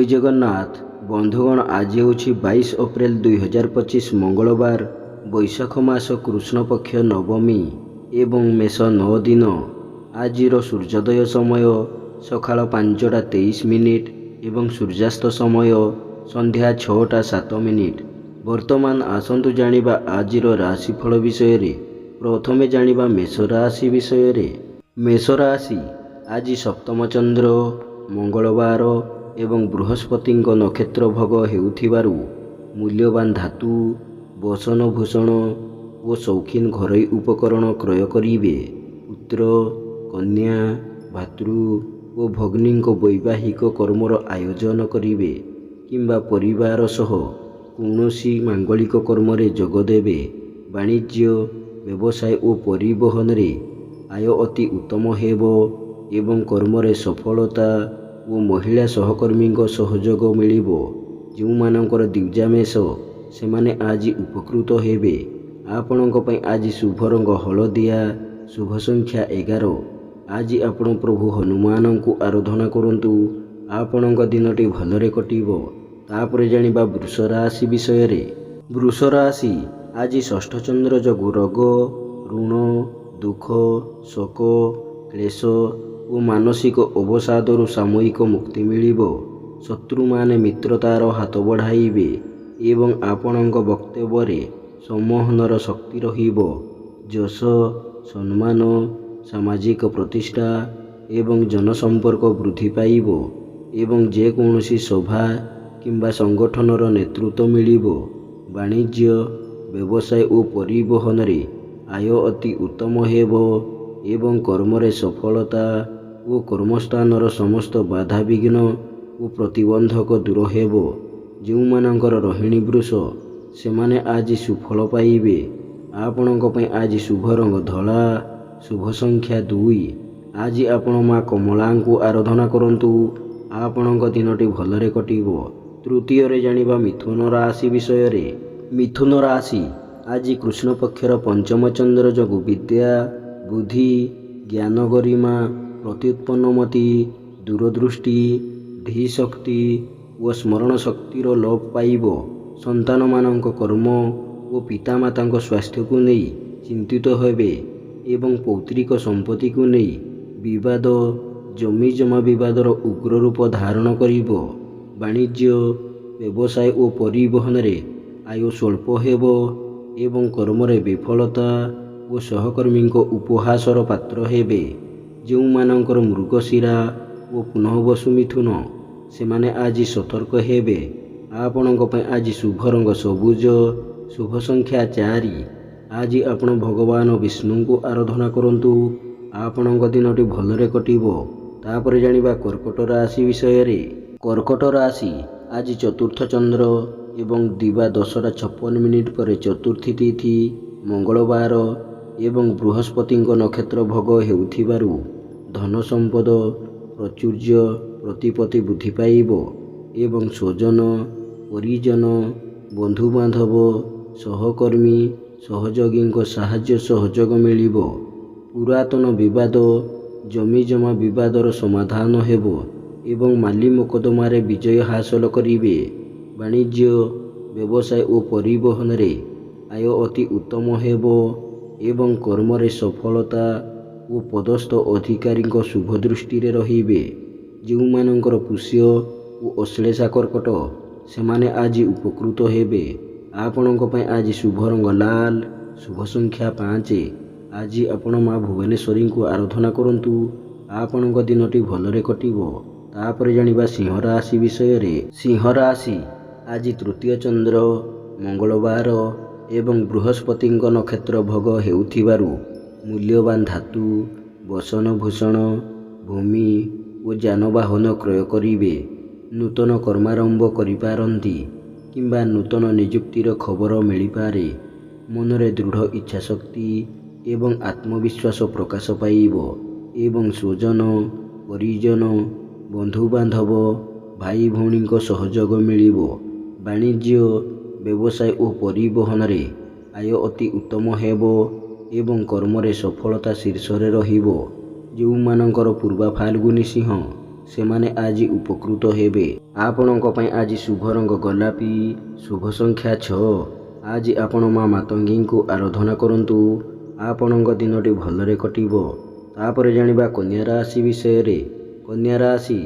ଜୟ ଜଗନ୍ନାଥ ବନ୍ଧୁଗଣ, ଆଜି ହେଉଛି 22 ଏପ୍ରିଲ 2025 ମଙ୍ଗଳବାର, ବୈଶାଖ ମାସ କୃଷ୍ଣ ପକ୍ଷ ନବମୀ ଏବଂ ମେଷ 9 ଦିନ। ଆଜିର ସୂର୍ଯ୍ୟୋଦୟ ସମୟ ସକାଳ 5ଟା 23 ମିନିଟ୍ ଏବଂ ସୂର୍ଯ୍ୟାସ୍ତ ସମୟ ସନ୍ଧ୍ୟା 6ଟା 7 ମିନିଟ୍। ବର୍ତ୍ତମାନ ଆସନ୍ତୁ ଜାଣିବା ଆଜିର ରାଶିଫଳ ବିଷୟରେ। ପ୍ରଥମେ ଜାଣିବା ମେଷ ରାଶି ବିଷୟରେ। ମେଷ ରାଶି ଆଜି ସପ୍ତମ ଚନ୍ଦ୍ର, ମଙ୍ଗଳବାର ଏବଂ ବୃହସ୍ପତିଙ୍କ ନକ୍ଷତ୍ର ଭୋଗ ହେଉଥିବାରୁ ମୂଲ୍ୟବାନ ଧାତୁ, ବସନ ଭୂଷଣ ଓ ସୌଖିନ ଘରୋଇ ଉପକରଣ କ୍ରୟ କରିବେ। ପୁତ୍ର, କନ୍ୟା, ଭାତୃ ଓ ଭଗ୍ନୀଙ୍କ ବୈବାହିକ କର୍ମର ଆୟୋଜନ କରିବେ କିମ୍ବା ପରିବାର ସହ କୌଣସି ମାଙ୍ଗଳିକ କର୍ମରେ ଯୋଗ ଦେବେ। ବାଣିଜ୍ୟ, ବ୍ୟବସାୟ ଓ ପରିବହନରେ ଆୟ ଅତି ଉତ୍ତମ ହେବ ଏବଂ କର୍ମରେ ସଫଳତା ଓ ମହିଳା ସହକର୍ମୀଙ୍କ ସହଯୋଗ ମିଳିବ। ଯେଉଁମାନଙ୍କର ଦ୍ୱିଜା ମେଷ, ସେମାନେ ଆଜି ଉପକୃତ ହେବେ। ଆପଣଙ୍କ ପାଇଁ ଆଜି ଶୁଭ ରଙ୍ଗ ହଳଦିଆ, ଶୁଭ ସଂଖ୍ୟା 11। ଆଜି ଆପଣ ପ୍ରଭୁ ହନୁମାନଙ୍କୁ ଆରାଧନା କରନ୍ତୁ। ଆପଣଙ୍କ ଦିନଟି ଭଲରେ କଟିବ। ତାପରେ ଜାଣିବା ବୃଷ ରାଶି ବିଷୟରେ। ବୃଷ ରାଶି ଆଜି ଷଷ୍ଠ ଚନ୍ଦ୍ର ଯୋଗୁଁ ରୋଗ, ଋଣ, ଦୁଃଖ, ଶୋକ, କ୍ଲେଶ ଓ ମାନସିକ ଅବସାଦରୁ ସାମୟିକ ମୁକ୍ତି ମିଳିବ। ଶତ୍ରୁମାନେ ମିତ୍ରତାର ହାତ ବଢ଼ାଇବେ ଏବଂ ଆପଣଙ୍କ ବକ୍ତବ୍ୟରେ ସମ୍ମୋହନର ଶକ୍ତି ରହିବ। ଯଶ, ସମ୍ମାନ, ସାମାଜିକ ପ୍ରତିଷ୍ଠା ଏବଂ ଜନସମ୍ପର୍କ ବୃଦ୍ଧି ପାଇବ ଏବଂ ଯେକୌଣସି ସଭା କିମ୍ବା ସଂଗଠନର ନେତୃତ୍ୱ ମିଳିବ। ବାଣିଜ୍ୟ, ବ୍ୟବସାୟ ଓ ପରିବହନରେ ଆୟ ଅତି ଉତ୍ତମ ହେବ ଏବଂ କର୍ମରେ ସଫଳତା ଓ କର୍ମସ୍ଥାନର ସମସ୍ତ ବାଧାବିଘ୍ନ ଓ ପ୍ରତିବନ୍ଧକ ଦୂର ହେବ। ଯେଉଁମାନଙ୍କର ରୋହିଣୀ ବୃଷ, ସେମାନେ ଆଜି ସୁଫଳ ପାଇବେ। ଆପଣଙ୍କ ପାଇଁ ଆଜି ଶୁଭ ରଙ୍ଗ ଧଳା, ଶୁଭ ସଂଖ୍ୟା 2। ଆଜି ଆପଣ ମା କମଳାଙ୍କୁ ଆରାଧନା କରନ୍ତୁ। ଆପଣଙ୍କ ଦିନଟି ଭଲରେ କଟିବ। ତୃତୀୟରେ ଜାଣିବା ମିଥୁନ ରାଶି ବିଷୟରେ। ମିଥୁନ ରାଶି ଆଜି କୃଷ୍ଣ ପକ୍ଷର ପଞ୍ଚମ ଚନ୍ଦ୍ର ଯୋଗୁଁ ବିଦ୍ୟା, ବୁଦ୍ଧି, ଜ୍ଞାନ, ଗରିମା, ପ୍ରତ୍ୟୁତ୍ପନ୍ନମତି, ଦୂରଦୃଷ୍ଟି, ଧୀଶକ୍ତି ଓ ସ୍ମରଣ ଶକ୍ତିର ଲୋପ ପାଇବ। ସନ୍ତାନମାନଙ୍କ କର୍ମ ଓ ପିତାମାତାଙ୍କ ସ୍ୱାସ୍ଥ୍ୟକୁ ନେଇ ଚିନ୍ତିତ ହେବେ ଏବଂ ପୌତ୍ରିକ ସମ୍ପତ୍ତିକୁ ନେଇ ବିବାଦ, ଜମିଜମା ବିବାଦର ଉଗ୍ର ରୂପ ଧାରଣ କରିବ। ବାଣିଜ୍ୟ, ବ୍ୟବସାୟ ଓ ପରିବହନରେ ଆୟ ସ୍ୱଳ୍ପ ହେବ ଏବଂ କର୍ମରେ ବିଫଳତା ଓ ସହକର୍ମୀଙ୍କ ଉପହାସର ପାତ୍ର ହେବେ। ଯେଉଁମାନଙ୍କର ମୃଗଶିରା ଓ ପୁନଃବସୁ ମିଥୁନ, ସେମାନେ ଆଜି ସତର୍କ ହେବେ। ଆପଣଙ୍କ ପାଇଁ ଆଜି ଶୁଭ ରଙ୍ଗ ସବୁଜ, ଶୁଭ ସଂଖ୍ୟା 4। ଆଜି ଆପଣ ଭଗବାନ ବିଷ୍ଣୁଙ୍କୁ ଆରାଧନା କରନ୍ତୁ। ଆପଣଙ୍କ ଦିନଟି ଭଲରେ କଟିବ। ତାପରେ ଜାଣିବା କର୍କଟ ରାଶି ବିଷୟରେ। କର୍କଟ ରାଶି ଆଜି ଚତୁର୍ଥ ଚନ୍ଦ୍ର ଏବଂ ଦିବା 10:56 ପରେ ଚତୁର୍ଥୀ ତିଥି, ମଙ୍ଗଳବାର ଏବଂ ବୃହସ୍ପତିଙ୍କ ନକ୍ଷତ୍ର ଭୋଗ ହେଉଥିବାରୁ ଧନ ସମ୍ପଦ, ପ୍ରାଚୁର୍ଯ୍ୟ, ପ୍ରତିପତ୍ତି ବୃଦ୍ଧି ପାଇବ ଏବଂ ସ୍ୱଜନ, ପରିଜନ, ବନ୍ଧୁବାନ୍ଧବ, ସହକର୍ମୀ, ସହଯୋଗୀଙ୍କ ସାହାଯ୍ୟ ସହଯୋଗ ମିଳିବ। ପୁରାତନ ବିବାଦ, ଜମିଜମା ବିବାଦର ସମାଧାନ ହେବ ଏବଂ ମାଲି ମୋକଦ୍ଦମାରେ ବିଜୟ ହାସଲ କରିବେ। ବାଣିଜ୍ୟ, ବ୍ୟବସାୟ ଓ ପରିବହନରେ ଆୟ ଅତି ଉତ୍ତମ ହେବ ଏବଂ କର୍ମରେ ସଫଳତା ଓ ପଦସ୍ଥ ଅଧିକାରୀଙ୍କ ଶୁଭ ଦୃଷ୍ଟିରେ ରହିବେ। ଯେଉଁମାନଙ୍କର ପୁଷ୍ୟ ଓ ଅଶ୍ଳେଷା କର୍କଟ, ସେମାନେ ଆଜି ଉପକୃତ ହେବେ। ଆପଣଙ୍କ ପାଇଁ ଆଜି ଶୁଭ ରଙ୍ଗ ଲାଲ, ଶୁଭ ସଂଖ୍ୟା 5। ଆଜି ଆପଣ ମା ଭୁବନେଶ୍ୱରୀଙ୍କୁ ଆରାଧନା କରନ୍ତୁ। ଆପଣଙ୍କ ଦିନଟି ଭଲରେ କଟିବ। ତାପରେ ଜାଣିବା ସିଂହ ରାଶି ବିଷୟରେ। ସିଂହ ରାଶି ଆଜି ତୃତୀୟ ଚନ୍ଦ୍ର, ମଙ୍ଗଳବାର ଏବଂ ବୃହସ୍ପତିଙ୍କ ନକ୍ଷତ୍ର ଭୋଗ ହେଉଥିବାରୁ ମୂଲ୍ୟବାନ ଧାତୁ, ବସନ ଭୂଷଣ, ଭୂମି ଓ ଯାନବାହନ କ୍ରୟ କରିବେ। ନୂତନ କର୍ମାରମ୍ଭ କରିପାରନ୍ତି କିମ୍ବା ନୂତନ ନିଯୁକ୍ତିର ଖବର ମିଳିପାରେ। ମନରେ ଦୃଢ଼ ଇଚ୍ଛାଶକ୍ତି ଏବଂ ଆତ୍ମବିଶ୍ୱାସ ପ୍ରକାଶ ପାଇବ ଏବଂ ସ୍ୱଜନ, ପରିଜନ, ବନ୍ଧୁବାନ୍ଧବ, ଭାଇ ଭଉଣୀଙ୍କ ସହଯୋଗ ମିଳିବ। ବାଣିଜ୍ୟ, ବ୍ୟବସାୟ ଓ ପରିବହନରେ ଆୟ ଅତି ଉତ୍ତମ ହେବ ଏବଂ କର୍ମରେ ସଫଳତା ଶୀର୍ଷରେ ରହିବ। ଯେଉଁମାନଙ୍କର ପୂର୍ବା ଫାଲ୍ଗୁନୀ ସିଂହ, ସେମାନେ ଆଜି ଉପକୃତ ହେବେ। ଆପଣଙ୍କ ପାଇଁ ଆଜି ଶୁଭ ରଙ୍ଗ ଗୋଲାପୀ, ଶୁଭ ସଂଖ୍ୟା 6। ଆଜି ଆପଣ ମା ମାତଙ୍ଗୀଙ୍କୁ ଆରାଧନା କରନ୍ତୁ। ଆପଣଙ୍କ ଦିନଟି ଭଲରେ କଟିବ। ତାପରେ ଜାଣିବା କନ୍ୟା ରାଶି ବିଷୟରେ। କନ୍ୟା ରାଶି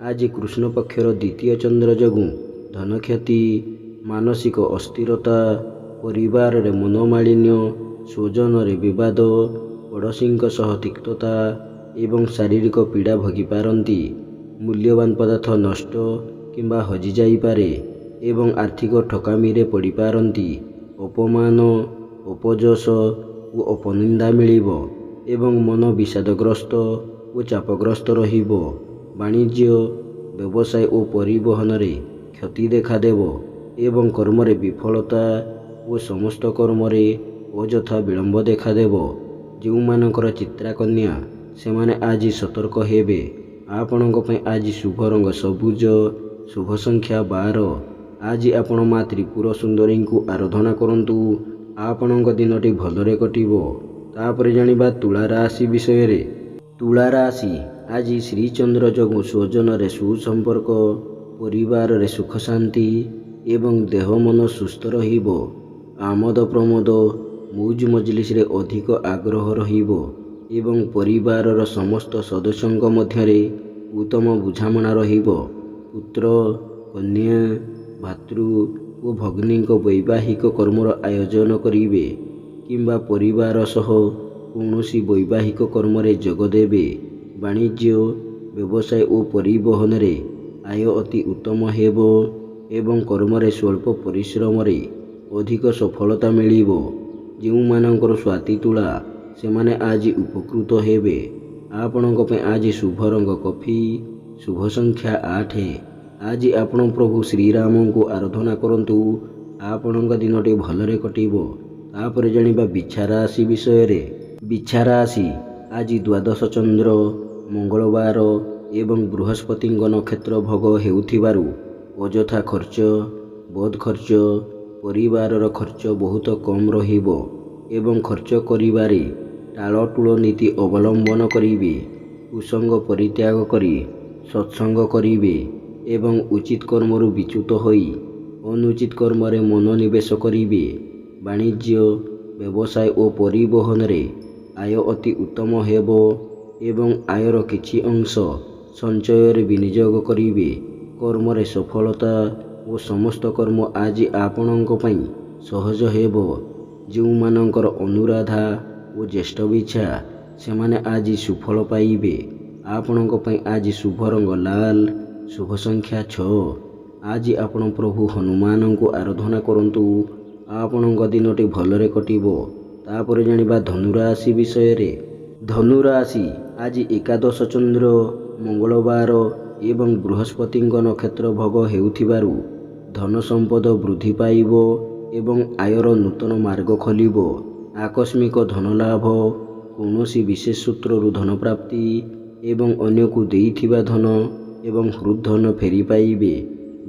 ଆଜି କୃଷ୍ଣ ପକ୍ଷର ଦ୍ୱିତୀୟ ଚନ୍ଦ୍ର ଯୋଗୁଁ ଧନକ୍ଷତି, ମାନସିକ ଅସ୍ଥିରତା, ପରିବାରରେ ମନୋମାଳିନ୍ୟ, ସ୍ୱଜନରେ ବିବାଦ, ପଡ଼ୋଶୀଙ୍କ ସହ ତିକ୍ତତା ଏବଂ ଶାରୀରିକ ପୀଡ଼ା ଭୋଗିପାରନ୍ତି। ମୂଲ୍ୟବାନ ପଦାର୍ଥ ନଷ୍ଟ କିମ୍ବା ହଜିଯାଇପାରେ ଏବଂ ଆର୍ଥିକ ଠକାମିରେ ପଡ଼ିପାରନ୍ତି। ଅପମାନ, ଅପଯଶ ଓ ଅପନିନ୍ଦା ମିଳିବ ଏବଂ ମନ ବିଷାଦଗ୍ରସ୍ତ ଓ ଚାପଗ୍ରସ୍ତ ରହିବ। ବାଣିଜ୍ୟ, ବ୍ୟବସାୟ ଓ ପରିବହନରେ କ୍ଷତି ଦେଖାଦେବ ଏବଂ କର୍ମରେ ବିଫଳତା ଓ ସମସ୍ତ କର୍ମରେ ଅଯଥା ବିଳମ୍ବ ଦେଖାଦେବ। ଯେଉଁମାନଙ୍କର ଚିତ୍ରା କନ୍ୟା ସେମାନେ ଆଜି ସତର୍କ ହେବେ। ଆପଣଙ୍କ ପାଇଁ ଆଜି ଶୁଭ ରଙ୍ଗ ସବୁଜ, ଶୁଭ ସଂଖ୍ୟା 12। ଆଜି ଆପଣ ମା ତ୍ରିପୁର ସୁନ୍ଦରୀଙ୍କୁ ଆରାଧନା କରନ୍ତୁ। ଆପଣଙ୍କ ଦିନଟି ଭଲରେ କଟିବ। ତାପରେ ଜାଣିବା ତୁଳା ରାଶି ବିଷୟରେ। ତୁଳା ରାଶି ଆଜି ଶ୍ରୀଚନ୍ଦ୍ର ଯୋଗୁଁ ସ୍ୱଜନରେ ସୁସମ୍ପର୍କ, ପରିବାରରେ ସୁଖ ଶାନ୍ତି ଏବଂ ଦେହ ମନ ସୁସ୍ଥ ରହିବ। ଆମୋଦ ପ୍ରମୋଦ, ମୌଜ ମଜଲିସରେ ଅଧିକ ଆଗ୍ରହ ରହିବ ଏବଂ ପରିବାରର ସମସ୍ତ ସଦସ୍ୟଙ୍କ ମଧ୍ୟରେ ଉତ୍ତମ ବୁଝାମଣା ରହିବ। ପୁତ୍ର, କନ୍ୟା, ଭାତୃ ଓ ଭଗ୍ନୀଙ୍କ ବୈବାହିକ କର୍ମର ଆୟୋଜନ କରିବେ କିମ୍ବା ପରିବାର ସହ କୌଣସି ବୈବାହିକ କର୍ମରେ ଯୋଗ ଦେବେ। ବାଣିଜ୍ୟ, ବ୍ୟବସାୟ ଓ ପରିବହନରେ ଆୟ ଅତି ଉତ୍ତମ ହେବ ଏବଂ କର୍ମରେ ସ୍ୱଳ୍ପ ପରିଶ୍ରମରେ ଅଧିକ ସଫଳତା ମିଳିବ। ଯେଉଁମାନଙ୍କର ସ୍ୱାତି ତୁଳା ସେମାନେ ଆଜି ଉପକୃତ ହେବେ। ଆପଣଙ୍କ ପାଇଁ ଆଜି ଶୁଭ ରଙ୍ଗ କଫି, ଶୁଭ ସଂଖ୍ୟା 8। ଆଜି ଆପଣ ପ୍ରଭୁ ଶ୍ରୀରାମଙ୍କୁ ଆରାଧନା କରନ୍ତୁ। ଆପଣଙ୍କ ଦିନଟି ଭଲରେ କଟିବ। ତାପରେ ଜାଣିବା ବିଛା ରାଶି ବିଷୟରେ। ବିଛା ରାଶି ଆଜି ଦ୍ୱାଦଶ ଚନ୍ଦ୍ର, ମଙ୍ଗଳବାର ଏବଂ ବୃହସ୍ପତିଙ୍କ ନକ୍ଷତ୍ର ଭୋଗ ହେଉଥିବାରୁ ଅଯଥା ଖର୍ଚ୍ଚ, ବଦ ଖର୍ଚ୍ଚ, ପରିବାରର ଖର୍ଚ୍ଚ ବହୁତ କମ୍ ରହିବ ଏବଂ ଖର୍ଚ୍ଚ କରିବାରେ ଟାଳଟୁଳ ନୀତି ଅବଲମ୍ବନ କରିବେ। କୁସଙ୍ଗ ପରିତ୍ୟାଗ କରି ସତ୍ସଙ୍ଗ କରିବେ ଏବଂ ଉଚିତ କର୍ମରୁ ବିଚ୍ୟୁତ ହୋଇ ଅନୁଚିତ କର୍ମରେ ମନୋନିବେଶ କରିବେ। ବାଣିଜ୍ୟ, ବ୍ୟବସାୟ ଓ ପରିବହନରେ ଆୟ ଅତି ଉତ୍ତମ ହେବ ଏବଂ ଆୟର କିଛି ଅଂଶ ସଞ୍ଚୟରେ ବିନିଯୋଗ କରିବେ। କର୍ମରେ ସଫଳତା ଓ ସମସ୍ତ କର୍ମ ଆଜି ଆପଣଙ୍କ ପାଇଁ ସହଜ ହେବ। ଯେଉଁମାନଙ୍କର ଅନୁରାଧା ଓ ଜ୍ୟେଷ୍ଠ ବିଛା ସେମାନେ ଆଜି ସୁଫଳ ପାଇବେ। ଆପଣଙ୍କ ପାଇଁ ଆଜି ଶୁଭ ରଙ୍ଗ ଲାଲ, ଶୁଭ ସଂଖ୍ୟା 6। ଆଜି ଆପଣ ପ୍ରଭୁ ହନୁମାନଙ୍କୁ ଆରାଧନା କରନ୍ତୁ। ଆପଣଙ୍କ ଦିନଟି ଭଲରେ କଟିବ। ତାପରେ ଜାଣିବା ଧନୁରାଶି ବିଷୟରେ। ଧନୁରାଶି ଆଜି ଏକାଦଶ ଚନ୍ଦ୍ର, ମଙ୍ଗଳବାର ଏବଂ ବୃହସ୍ପତିଙ୍କ ନକ୍ଷତ୍ର ଭୋଗ ହେଉଥିବାରୁ ଧନ ସମ୍ପଦ ବୃଦ୍ଧି ପାଇବ ଏବଂ ଆୟର ନୂତନ ମାର୍ଗ ଖୋଲିବ। ଆକସ୍ମିକ ଧନଲାଭ, କୌଣସି ବିଶେଷ ସୂତ୍ରରୁ ଧନପ୍ରାପ୍ତି ଏବଂ ଅନ୍ୟକୁ ଦେଇଥିବା ଧନ ଏବଂ ହୃଦ୍ଧନ ଫେରି ପାଇବେ।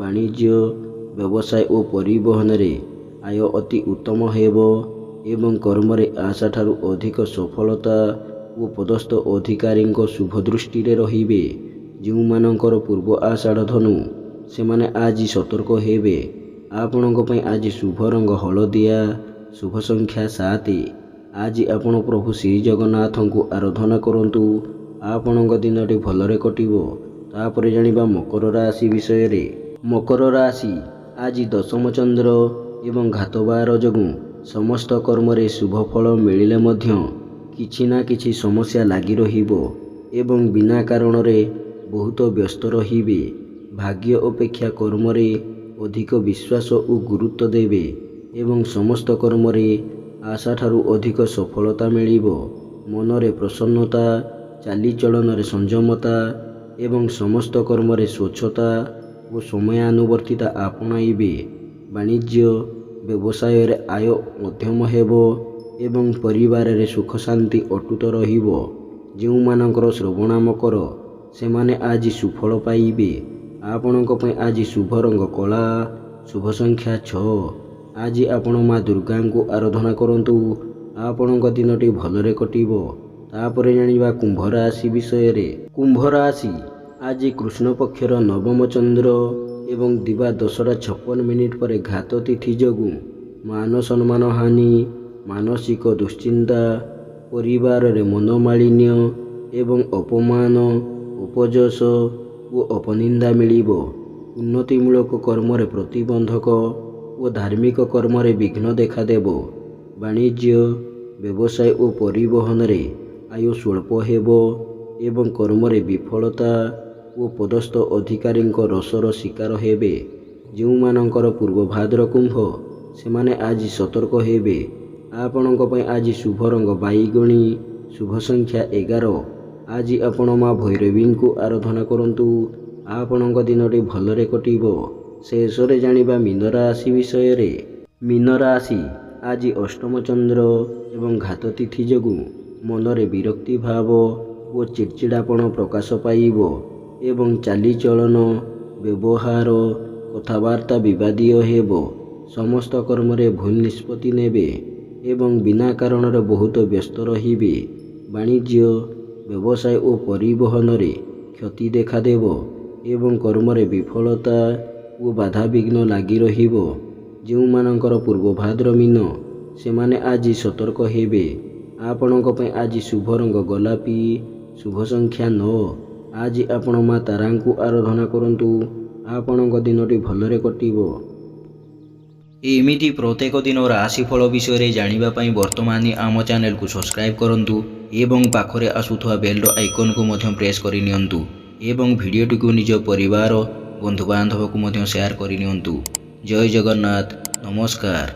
ବାଣିଜ୍ୟ, ବ୍ୟବସାୟ ଓ ପରିବହନରେ ଆୟ ଅତି ଉତ୍ତମ ହେବ ଏବଂ କର୍ମରେ ଆଶାଠାରୁ ଅଧିକ ସଫଳତା ଓ ପଦସ୍ଥ ଅଧିକାରୀଙ୍କ ଶୁଭ ଦୃଷ୍ଟିରେ ରହିବେ। ଯେଉଁମାନଙ୍କର ପୂର୍ବ ଆଷାଢ଼ ଧନୁ ସେମାନେ ଆଜି ସତର୍କ ହେବେ। ଆପଣଙ୍କ ପାଇଁ ଆଜି ଶୁଭ ରଙ୍ଗ ହଳଦିଆ, ଶୁଭ ସଂଖ୍ୟା 7। ଆଜି ଆପଣ ପ୍ରଭୁ ଶ୍ରୀଜଗନ୍ନାଥଙ୍କୁ ଆରାଧନା କରନ୍ତୁ। ଆପଣଙ୍କ ଦିନଟି ଭଲରେ କଟିବ। ତାପରେ ଜାଣିବା ମକର ରାଶି ବିଷୟରେ। ମକର ରାଶି ଆଜି ଦଶମ ଚନ୍ଦ୍ର ଏବଂ ଘାତବାର ଯୋଗୁଁ ସମସ୍ତ କର୍ମରେ ଶୁଭ ଫଳ ମିଳିଲେ ମଧ୍ୟ କିଛି ନା କିଛି ସମସ୍ୟା ଲାଗି ରହିବ ଏବଂ ବିନା କାରଣରେ ବହୁତ ବ୍ୟସ୍ତ ରହିବେ। ଭାଗ୍ୟ ଅପେକ୍ଷା କର୍ମରେ ଅଧିକ ବିଶ୍ୱାସ ଓ ଗୁରୁତ୍ୱ ଦେବେ ଏବଂ ସମସ୍ତ କର୍ମରେ ଆଶାଠାରୁ ଅଧିକ ସଫଳତା ମିଳିବ। ମନରେ ପ୍ରସନ୍ନତା, ଚାଲିଚଳନରେ ସଂଯମତା ଏବଂ ସମସ୍ତ କର୍ମରେ ସ୍ୱଚ୍ଛତା ଓ ସମୟାନୁବର୍ତ୍ତିତା ଆପଣାଇବେ। ବାଣିଜ୍ୟ, ବ୍ୟବସାୟରେ ଆୟ ମଧ୍ୟମ ହେବ ଏବଂ ପରିବାରରେ ସୁଖ ଶାନ୍ତି ଅଟୁଟ ରହିବ। ଯେଉଁମାନଙ୍କର ଶ୍ରବଣା ମକର ସେମାନେ ଆଜି ସୁଫଳ ପାଇବେ। ଆପଣଙ୍କ ପାଇଁ ଆଜି ଶୁଭ ରଙ୍ଗ କଳା, ଶୁଭ ସଂଖ୍ୟା 6। ଆଜି ଆପଣ ମା ଦୁର୍ଗାଙ୍କୁ ଆରାଧନା କରନ୍ତୁ। ଆପଣଙ୍କ ଦିନଟି ଭଲରେ କଟିବ। ତାପରେ ଜାଣିବା କୁମ୍ଭ ରାଶି ବିଷୟରେ। କୁମ୍ଭ ରାଶି ଆଜି କୃଷ୍ଣପକ୍ଷର ନବମ ଚନ୍ଦ୍ର ଏବଂ ଦିବା 10:56 ପରେ ଘାତ ତିଥି ଯୋଗୁଁ ମାନ ସମ୍ମାନ ହାନି, ମାନସିକ ଦୁଶ୍ଚିନ୍ତା, ପରିବାରରେ ମନୋମାଳିନ୍ୟ ଏବଂ ଅପମାନ, ଉପଯଶ ଓ ଅପନିନ୍ଦା ମିଳିବ। ଉନ୍ନତିମୂଳକ କର୍ମରେ ପ୍ରତିବନ୍ଧକ ଓ ଧାର୍ମିକ କର୍ମରେ ବିଘ୍ନ ଦେଖାଦେବ। ବାଣିଜ୍ୟ, ବ୍ୟବସାୟ ଓ ପରିବହନରେ ଆୟ ସ୍ୱଳ୍ପ ହେବ ଏବଂ କର୍ମରେ ବିଫଳତା ଓ ପଦସ୍ଥ ଅଧିକାରୀଙ୍କ ରୋଷର ଶିକାର ହେବେ। ଯେଉଁମାନଙ୍କର ପୂର୍ବଭାଦ୍ର କୁମ୍ଭ, ସେମାନେ ଆଜି ସତର୍କ ହେବେ। ଆପଣଙ୍କ ପାଇଁ ଆଜି ଶୁଭ ରଙ୍ଗ ବାଇଗଣୀ, ଶୁଭ ସଂଖ୍ୟା 11। ଆଜି ଆପଣ ମା ଭୈରବୀଙ୍କୁ ଆରାଧନା କରନ୍ତୁ। ଆପଣଙ୍କ ଦିନଟି ଭଲରେ କଟିବ। ଶେଷରେ ଜାଣିବା ମୀନ ରାଶି ବିଷୟରେ। ମୀନ ରାଶି ଆଜି ଅଷ୍ଟମ ଚନ୍ଦ୍ର ଏବଂ ଘାତ ତିଥି ଯୋଗୁଁ ମନରେ ବିରକ୍ତି ଭାବ ଓ ଚିଡ଼ଚିଡ଼ାପଣ ପ୍ରକାଶ ପାଇବ ଏବଂ ଚାଲିଚଳନ, ବ୍ୟବହାର, କଥାବାର୍ତ୍ତା ବିବାଦୀୟ ହେବ। ସମସ୍ତ କର୍ମରେ ଭୁଲ ନିଷ୍ପତ୍ତି ନେବେ ଏବଂ ବିନା କାରଣରେ ବହୁତ ବ୍ୟସ୍ତ ରହିବେ। ବାଣିଜ୍ୟ, ବ୍ୟବସାୟ ଓ ପରିବହନରେ କ୍ଷତି ଦେଖାଦେବ ଏବଂ କର୍ମରେ ବିଫଳତା ଓ ବାଧାବିଘ୍ନ ଲାଗି ରହିବ। ଯେଉଁମାନଙ୍କର ପୂର୍ବଭାଦ୍ର ମୀନ, ସେମାନେ ଆଜି ସତର୍କ ହେବେ। ଆପଣଙ୍କ ପାଇଁ ଆଜି ଶୁଭ ରଙ୍ଗ ଗୋଲାପୀ, ଶୁଭ ସଂଖ୍ୟା 9। ଆଜି ଆପଣ ମା ତାରାଙ୍କୁ ଆରାଧନା କରନ୍ତୁ। ଆପଣଙ୍କ ଦିନଟି ଭଲରେ କଟିବ। ଏମିତି ପ୍ରତ୍ୟେକ ଦିନ ରାଶିଫଳ ବିଷୟରେ ଜାଣିବା ପାଇଁ ବର୍ତ୍ତମାନ ଆମ ଚ୍ୟାନେଲକୁ ସବସ୍କ୍ରାଇବ୍ କରନ୍ତୁ ଏବଂ ପାଖରେ ଆସୁଥିବା ବେଲ୍ର ଆଇକନ୍କୁ ମଧ୍ୟ ପ୍ରେସ୍ କରିନିଅନ୍ତୁ ଏବଂ ଭିଡ଼ିଓଟିକୁ ନିଜ ପରିବାର, ବନ୍ଧୁବାନ୍ଧବକୁ ମଧ୍ୟ ସେୟାର କରିନିଅନ୍ତୁ। ଜୟ ଜଗନ୍ନାଥ। ନମସ୍କାର।